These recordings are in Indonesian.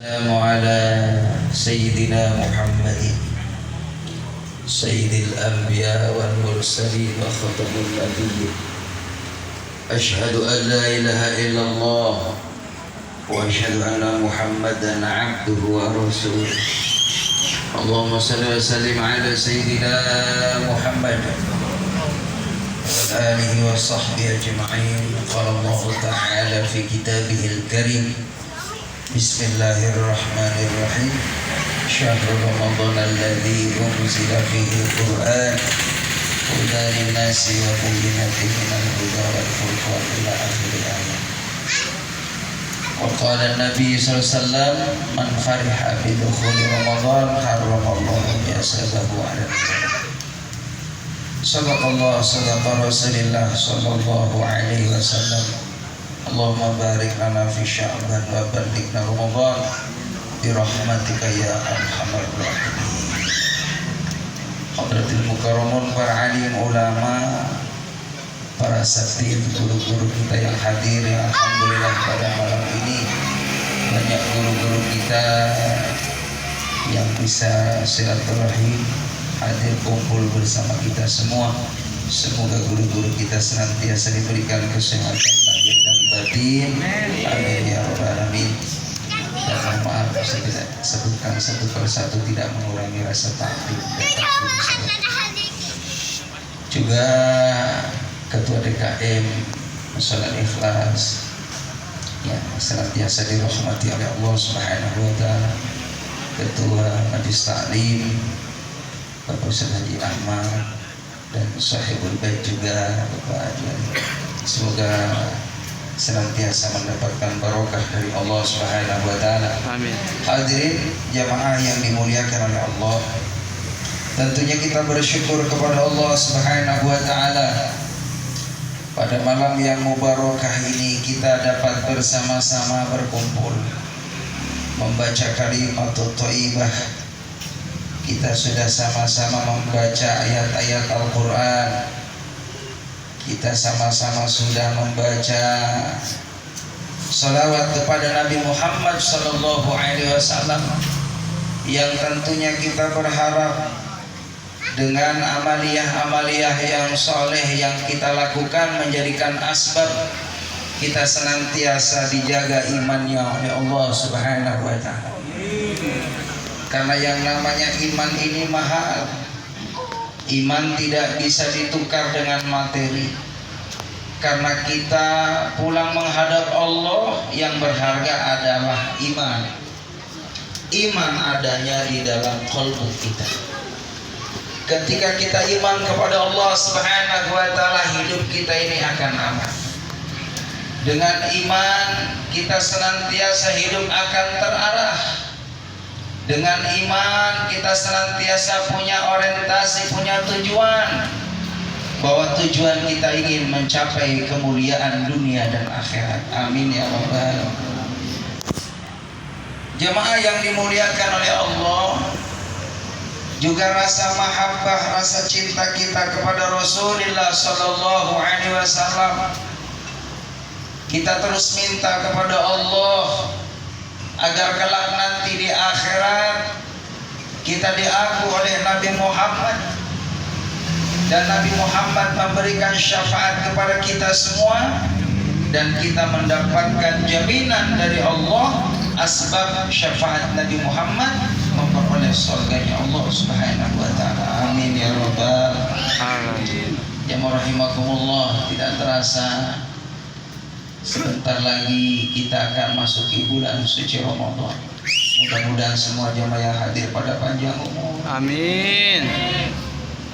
السلام على سيدنا محمد سيد الأنبياء والمرسلين وخاتم النبيين. أشهد أن لا إله إلا الله وأشهد أن محمدا عبده ورسوله. اللهم صل وسلم على سيدنا محمد وعلى آله وصحبه أجمعين. قال الله تعالى في كتابه الكريم: بسم الله الرحمن الرحيم. شهر رمضان الذي أنزل فيه القرآن هدى للناس وبينات من الهدى والفرقان إلى آخر الآية. وقال النبي صلى الله عليه وسلم: من فرح بدخول رمضان حرم الله جسده على النار. صدق الله صدق رسول الله صلى الله عليه وسلم. Allahumma barik lana fi sya'ban wa ballighna Ramadan bi rahmatika ya arhamar rahimin. Hadratil mukarramun, para alim ulama, para satid, guru-guru kita yang hadir, yang alhamdulillah pada malam ini banyak guru-guru kita yang bisa silaturahim hadir kumpul bersama kita semua. Semoga guru-guru kita senantiasa diberikan kesehatan lahir dan batin. Amin ya rabbal alamin. Dan mohon maaf saya tidak sebutkan satu persatu, tidak mengurangi rasa takdim dan takdim. Juga Ketua DKM Masalah Ikhlas yang senantiasa dirahmati oleh Allah Subhanahu wa taala. Ketua Majelis Taklim Bapak Ustaz Haji Ahmad dan sahibul bait juga Bapak Adlan. Semoga senantiasa mendapatkan barokah dari Allah Subhanahu wa taala. Amin. Hadirin jamaah yang dimuliakan oleh Allah, tentunya kita bersyukur kepada Allah Subhanahu wa taala. Pada malam yang mubarakah ini kita dapat bersama-sama berkumpul membaca kalimat thayyibah. Kita sudah sama-sama membaca ayat-ayat Al-Quran. Kita sama-sama sudah membaca salawat kepada Nabi Muhammad sallallahu alaihi wasallam, yang tentunya kita berharap dengan amaliyah-amaliyah yang soleh yang kita lakukan menjadikan asbab kita senantiasa dijaga imannya oleh Allah Subhanahu wa taala. Karena yang namanya iman ini mahal. Iman tidak bisa ditukar dengan materi. Karena kita pulang menghadap Allah, yang berharga adalah iman. Iman adanya di dalam qalbu kita. Ketika kita iman kepada Allah Subhanahu wa taala, hidup kita ini akan aman. Dengan iman kita senantiasa hidup akan terarah. Dengan iman kita senantiasa punya orientasi, punya tujuan, bahwa tujuan kita ingin mencapai kemuliaan dunia dan akhirat. Amin ya rabbal alamin. Jemaah yang dimuliakan oleh Allah, juga rasa mahabbah, rasa cinta kita kepada Rasulullah sallallahu alaihi wasallam, kita terus minta kepada Allah agar kelak nanti di akhirat kita diaku oleh Nabi Muhammad, dan Nabi Muhammad memberikan syafaat kepada kita semua, dan kita mendapatkan jaminan dari Allah asbab syafaat Nabi Muhammad memperoleh surganya Allah Subhanahu wa taala. Amin ya rabbal alamin. Ya rahimakumullah, tidak terasa sebentar lagi kita akan masuki bulan suci Ramadan. Mudah-mudahan semua jamaah yang hadir pada panjang umur. Amin.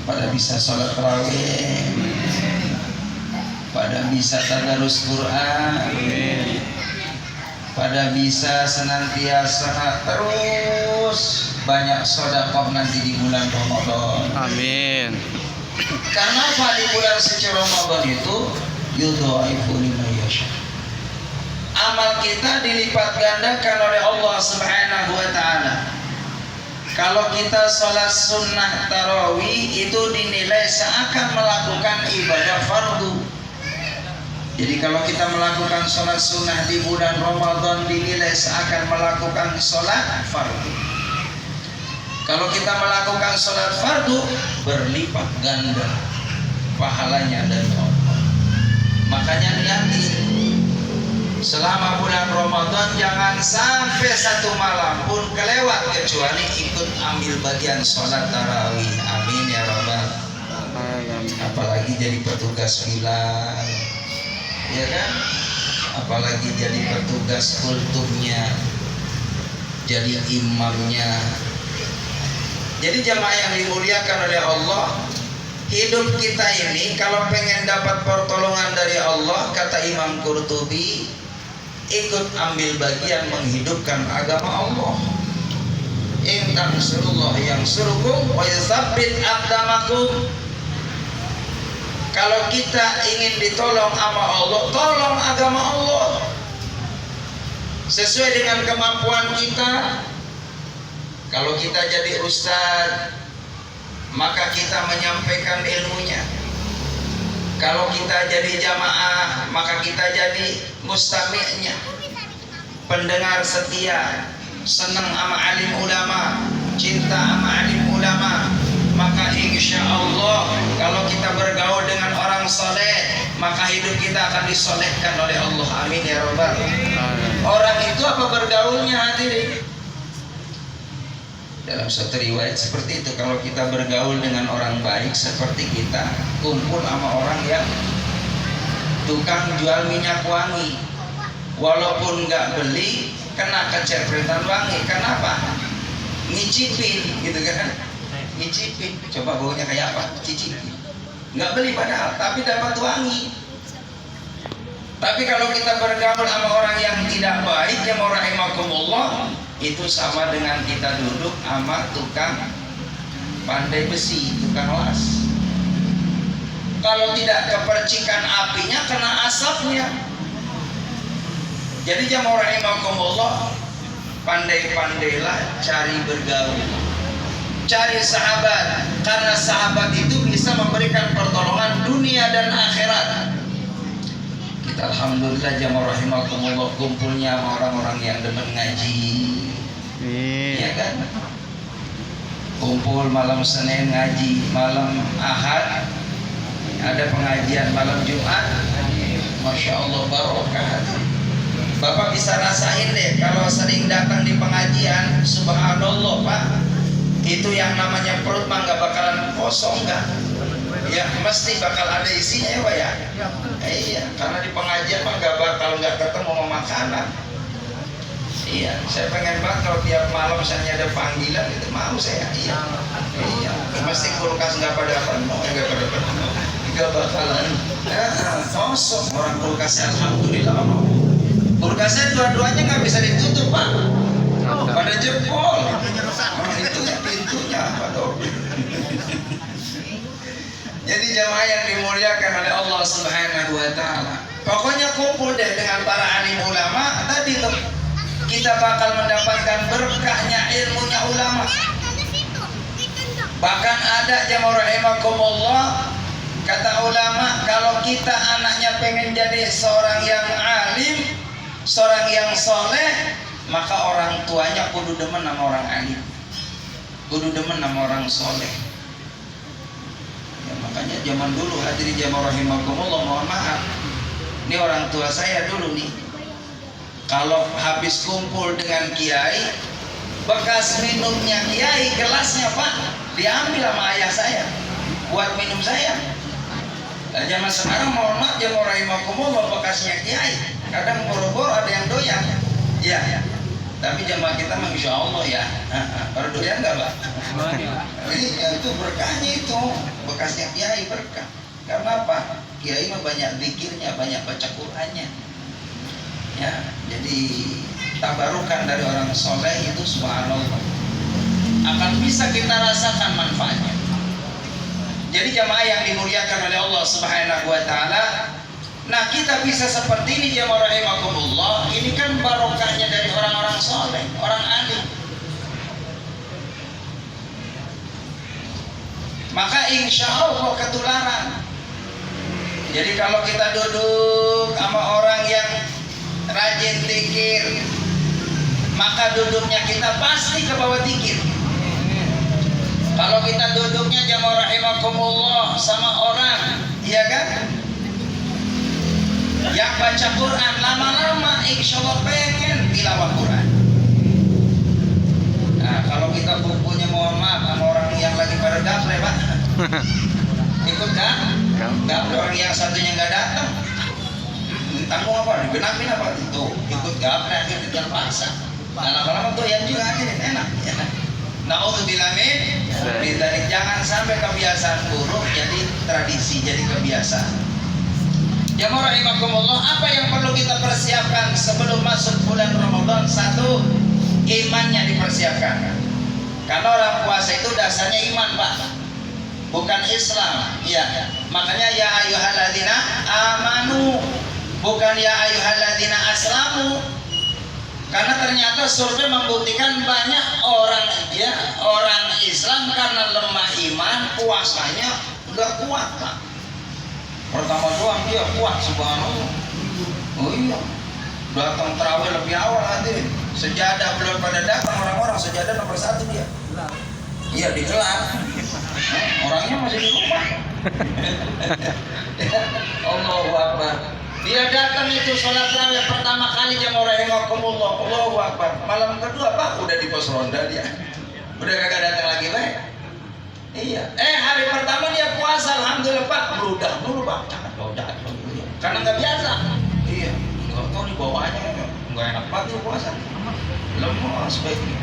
Pada bisa sholat tarawih, pada bisa tadarus Quran, amin. Pada bisa senantiasa terus banyak sedekah nanti di bulan Ramadan. Amin. Karena apa? Di bulan suci Ramadan itu yudhaifu liman yasha. Amal kita dilipat gandakan oleh Allah Subhanahu wa taala. Kalau kita sholat sunnah tarawih itu dinilai seakan melakukan ibadah fardu. Jadi kalau kita melakukan sholat sunnah di bulan Ramadan dinilai seakan melakukan sholat fardu. Kalau kita melakukan sholat fardu berlipat ganda pahalanya dari Allah. Makanya niatin selama bulan Ramadan jangan sampai satu malam pun kelewat kecuali ikut ambil bagian sholat tarawih. Amin ya rabbal alamin. Apalagi jadi petugas bilal, ya kan? Apalagi jadi petugas kultumnya, jadi imamnya. Jadi jamaah yang dimuliakan oleh Allah, hidup kita ini kalau pengen dapat pertolongan dari Allah, kata Imam Qurtubi, ikut ambil bagian menghidupkan agama Allah. In tansurullah yansurkum wa yutsabbit aqdamakum. Kalau kita ingin ditolong sama Allah, tolong agama Allah sesuai dengan kemampuan kita. Kalau kita jadi ustaz, maka kita menyampaikan ilmunya. Kalau kita jadi jamaah, maka kita jadi mustami'nya, pendengar setia, senang sama alim ulama, cinta sama alim ulama. Maka insya Allah kalau kita bergaul dengan orang soleh, maka hidup kita akan disolehkan oleh Allah. Amin ya rabbal alamin. Orang itu apa bergaulnya, hadirin? Dalam suatu riwayat seperti itu, kalau kita bergaul dengan orang baik seperti kita kumpul sama orang yang tukang jual minyak wangi, walaupun nggak beli kena kecepretan wangi. Kenapa? Ngicipin gitu kan, ngicipin, coba baunya kayak apa, cicipin, nggak beli padahal tapi dapat wangi. Tapi kalau kita bergaul sama orang yang tidak baik, yang rahimakumullah, itu sama dengan kita duduk sama tukang pandai besi, tukang las. Kalau tidak kepercikan apinya, kena asapnya. Jadi jamaah rahimakumullah, pandai-pandailah cari bergaul, cari sahabat, karena sahabat itu bisa memberikan pertolongan dunia dan akhirat. Kita alhamdulillah jamaah rahimakumullah kumpulnya sama orang-orang yang demen ngaji. Iya kan? Kumpul malam Senin ngaji, malam Ahad ada pengajian, malam Jumat, Masya Allah barokah. Bapak bisa rasain deh kalau sering datang di pengajian, subhanallah Pak, itu yang namanya perut mah nggak bakalan kosong kan? Ya mesti bakal ada isinya ya Pak ya. Iya, karena di pengajian mah nggak ketemu sama makanan. Iya, saya pengen banget kalau tiap malam misalnya ada panggilan itu mau saya. Iya, iya. Mesti kulkas nggak pada penuh, nggak bakalan kosong. Orang kulkasnya alhamdulillah. Kulkasnya dua-duanya nggak bisa ditutup Pak, pada jempol. Itu pintunya apa tuh? Jadi jamaah yang dimuliakan oleh Allah Subhanahu wa taala, pokoknya kumpul deh dengan para alim ulama tadi tuh, kita bakal mendapatkan berkahnya ilmunya ulama. Bahkan ada jamaah rahimakumullah, kata ulama, kalau kita anaknya pengen jadi seorang yang alim, seorang yang soleh, maka orang tuanya kudu demen sama orang alim, kudu demen sama orang soleh. Ya, makanya zaman dulu hadirin jamaah rahimakumullah, mohon maaf, ini orang tua saya dulu nih, kalau habis kumpul dengan kiai, bekas minumnya kiai, gelasnya Pak diambil sama ayah saya buat minum saya. Nah, zaman sekarang mohon maaf jamaah rahimakumullah, bekasnya kiai kadang boro-boro ada yang doyan. Ya, tapi jamaah kita mah insya Allah ya, baru doyan nggak Pak? Itu berkahnya itu, bekasnya kiai berkah. Karena apa? Kiai mah banyak zikirnya, banyak baca Qur'annya. Ya, jadi tabarukan dari orang soleh itu subhanallah akan bisa kita rasakan manfaatnya. Jadi jamaah yang dimuliakan oleh Allah Subhanahu wa taala, nah kita bisa seperti ini jamaah rahimakumullah, ini kan barokahnya dari orang-orang soleh, orang alim. Maka insya Allah ketularan. Jadi kalau kita duduk sama orang yang rajin zikir, maka duduknya kita pasti ke bawah zikir. Kalau kita duduknya jamaah rahimakumullah sama orang, iya kan, yang baca Quran, lama-lama insya Allah pengen tilawah Quran. Nah kalau kita kumpulnya mohon maaf sama orang yang lagi pada gafle Pak, ikut kan? Gak orang yang satunya nggak datang, kamu apa? Dibenakin apa? Itu ikut gafle akhirnya jangan paksa. Nah lama-lama tuh yang juga akhirnya enak ya. Na'udzubillah min dzalik. Jangan sampai kebiasaan buruk jadi tradisi, jadi kebiasaan. Jamaah rahimakumullah, apa yang perlu kita persiapkan sebelum masuk bulan Ramadan? Satu, imannya dipersiapkan. Karena orang puasa itu dasarnya iman Pak, bukan Islam. Ya, makanya ya ayyuhalladzina amanu, bukan ya ayyuhalladzina aslamu. Karena ternyata survei membuktikan banyak orang Islam karena lemah iman, puasanya nggak kuat Pak. Pertama doang dia kuat, subhanallah. Oh iya, datang terawih lebih awal hadirin. Sejadah belum pada datang orang-orang, sejadah nomor 1 dia. Iya digelar. Orangnya masih di rumah. Allahu Akbar. Dia datang itu sholat tarawih pertama kali jamaah rahimakumullah, Allahu Akbar. Malam kedua Pak udah di pos ronda dia, udah kagak datang lagi Pak. Iya. Hari pertama dia puasa, alhamdulillah Pak, berudah dulu Pak, jangan dulu, karena nggak biasa. Iya. Nggak tahu di bawahnya nggak enak banget puasa, lemas baiknya.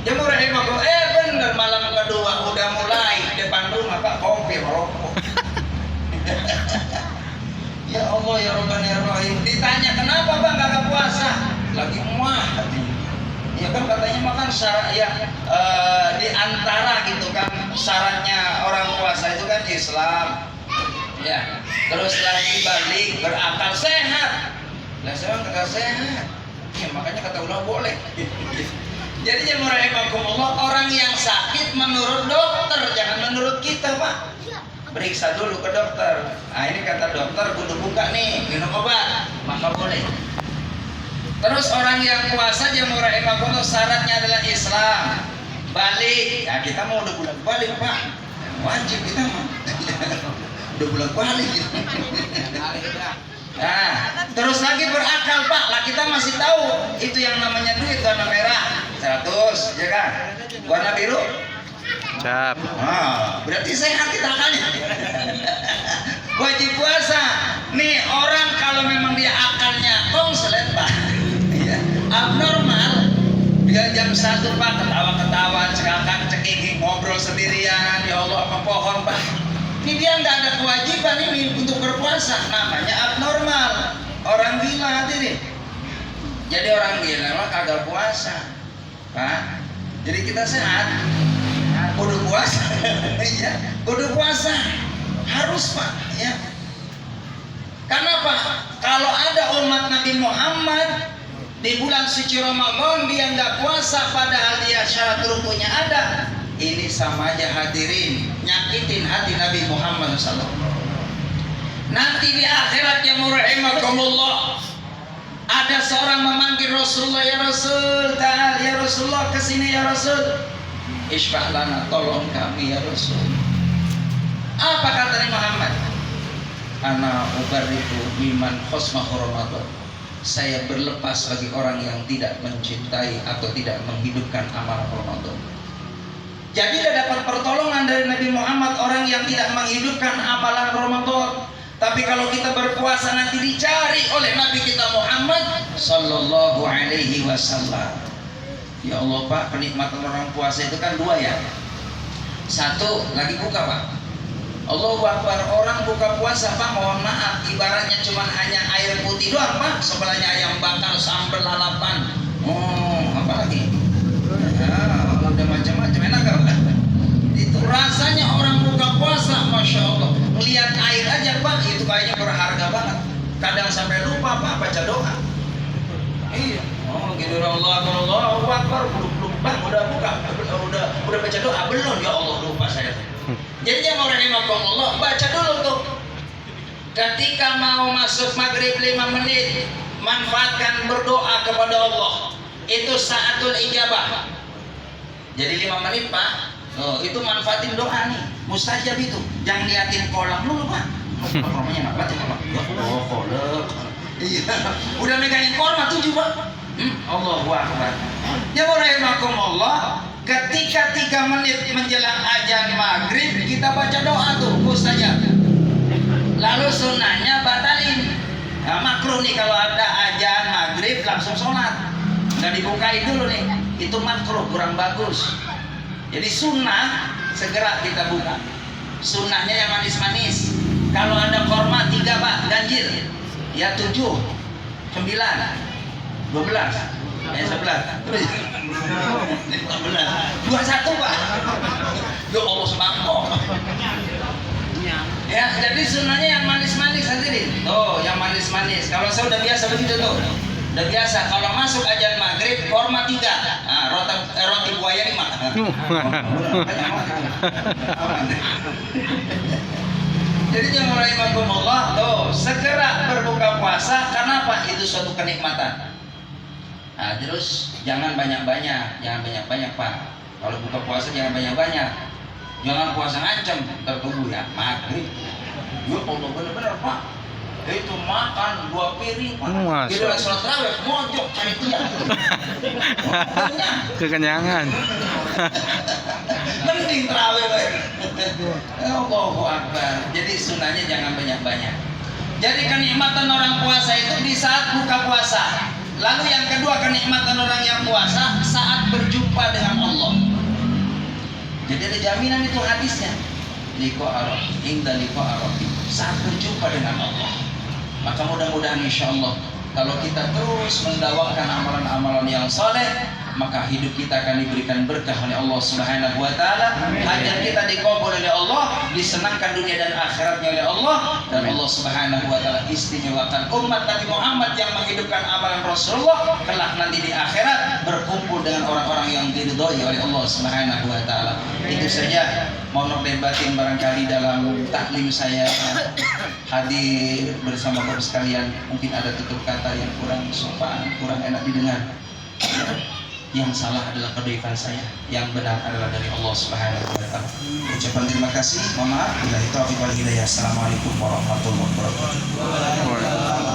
Jamaah rahimakumullah, bener malam kedua udah mulai depan rumah Pak kopi rokok. Ya Allah ya Rabbana ya Rahim. Ditanya kenapa Bang gak puasa? Lagi muah hatinya. Ya kan katanya makan syarat ya di antara gitu kan syaratnya orang puasa itu kan Islam. Ya. Terus lagi balik berakal sehat. Lah saya kagak sehat. Ya makanya kata ulah boleh. Jadi jemaah rahimakumullah, orang yang sakit menurut dokter, jangan menurut kita Pak. Periksa dulu ke dokter. Nah ini kata dokter kudu buka nih, minum obat, maka boleh. Terus orang yang puasa jamaah rahimakumullah syaratnya adalah Islam. Balik. Nah kita mau udah bulan balik Pak, wajib kita mah. Udah bulan balik. Nah terus lagi berakal Pak. Lah kita masih tahu itu yang namanya duit warna merah 100 ya kan, warna biru cap. Berarti sehat kita akalnya. Wajib puasa. Nih orang kalau memang dia akalnya konslet Pak, ya, abnormal. Dia jam 1 Pak ketawa-ketawa, cekakak-cekiki, ngobrol sendirian. Ya Allah apa pohon Pak. Ini dia nggak ada kewajiban ini untuk berpuasa. Namanya abnormal. Orang gila hadirin. Jadi orang gila mah kagak puasa Pak. Jadi kita sehat. Kudu puasa, ya, kudu puasa, harus Pak, ya. Karena Pak, kalau ada umat Nabi Muhammad di bulan suci Ramadan dia nggak puasa padahal dia syarat rukunnya ada, ini sama aja hadirin nyakitin hati Nabi Muhammad SAW. Nanti di akhirat yang rahimakumullah ada seorang memanggil Rasulullah, ya Rasul, ta'al ya Rasulullah, kesini ya Rasul. Isfah lana, tolong kami ya Rasul. Apa kata Nabi Muhammad? Ana ubariku miman khosma Ramadan. Saya berlepas bagi orang yang tidak mencintai atau tidak menghidupkan amal Ramadan. Jadi tidak dapat pertolongan dari Nabi Muhammad orang yang tidak menghidupkan amalan Ramadan. Tapi kalau kita berpuasa nanti dicari oleh Nabi kita Muhammad Sallallahu Alaihi Wasallam. Ya Allah Pak, kenikmatan orang puasa itu kan 2 ya. 1, lagi buka Pak. Allahu Akbar, orang buka puasa Pak, mohon maaf, ibaratnya cuma hanya air putih doang Pak, sebelahnya ayam bakar, sambal lalapan. Apa lagi? Udah macam-macam, enak gak Pak? Itu rasanya orang buka puasa, Masya Allah. Melihat air aja Pak, itu kayaknya berharga banget. Kadang sampai lupa Pak baca doa. Iya. Gitu Allahu Akbar, belum Bang, udah buka, udah baca doa belum? Ya Allah lupa saya. Jadi yang orang rahimakumullah baca dulu tuh. Ketika mau masuk maghrib 5 menit, manfaatkan berdoa kepada Allah. Itu saatul ijabah. Jadi 5 menit Pak, itu manfaatin doa nih, mustajab itu. Jangan liatin kolam dulu Pak. Kormanya nggak batin Pak. Oh kolak. Iya. Udah megangin korma 7 Pak. Allahu Akbar. Ya rahimakumullah. Ketika 3 menit menjelang azan maghrib, kita baca doa tuh mustajab. Lalu sunnahnya batalin. Nah, makruh nih kalau ada azan maghrib langsung sholat, nggak dibukain dulu nih, itu makruh, kurang bagus. Jadi sunnah segera kita buka. Sunnahnya yang manis-manis. Kalau ada korma 3 Pak, ganjil. Ya 7, 9, 12, 11, 21 Pak. Ya Allah semangkok. Ya, jadi sunnahnya yang manis-manis hadirin. Oh, yang manis-manis. Kalau saya udah biasa begitu tuh. Udah biasa. Kalau masuk azan maghrib, korma 3. Nah, roti buaya 5. Jadi jangan rahimakumullah, tuh segera berbuka puasa. Kenapa? Itu suatu kenikmatan. Nah, terus jangan banyak-banyak, Pak. Kalau buka puasa jangan banyak-banyak. Jangan puasa ngancam tertubuh ya maghrib. Ya Allah benar-benar Pak. Itu makan 2 piring Pak. Jadi sholat tarawih mojok cari tiang. Kekenyangan. Mending tarawih baik. Allahu Akbar. Jadi sunnahnya jangan banyak-banyak. Jadi kenikmatan orang puasa itu di saat buka puasa. Lalu yang kedua kenikmatan orang yang puasa saat berjumpa dengan Allah. Jadi ada jaminan itu hadisnya. Liqa arab, inda liqa arab. Saat berjumpa dengan Allah. Maka mudah-mudahan insya Allah kalau kita terus mendawakan amalan-amalan yang saleh, maka hidup kita akan diberikan berkah oleh Allah Subhanahu wa taala. Hajat kita dikabul oleh Allah, disenangkan dunia dan akhiratnya oleh Allah, dan Allah Subhanahu wa taala istimewakan umat Nabi Muhammad yang menghidupkan amalan Rasulullah kelak nanti di akhirat berkumpul dengan orang-orang yang diridhoi oleh Allah Subhanahu wa taala. Itu saja, mohon dan batin barangkali dalam taklim saya hadir bersama Bapak sekalian mungkin ada tutur kata yang kurang sopan, kurang enak didengar. Yang salah adalah kedaifan saya, yang benar adalah dari Allah Subhanahu wa taala. Ucapan terima kasih, mohon maaf bila itu taufiq wal hidayah. Assalamualaikum warahmatullahi wabarakatuh.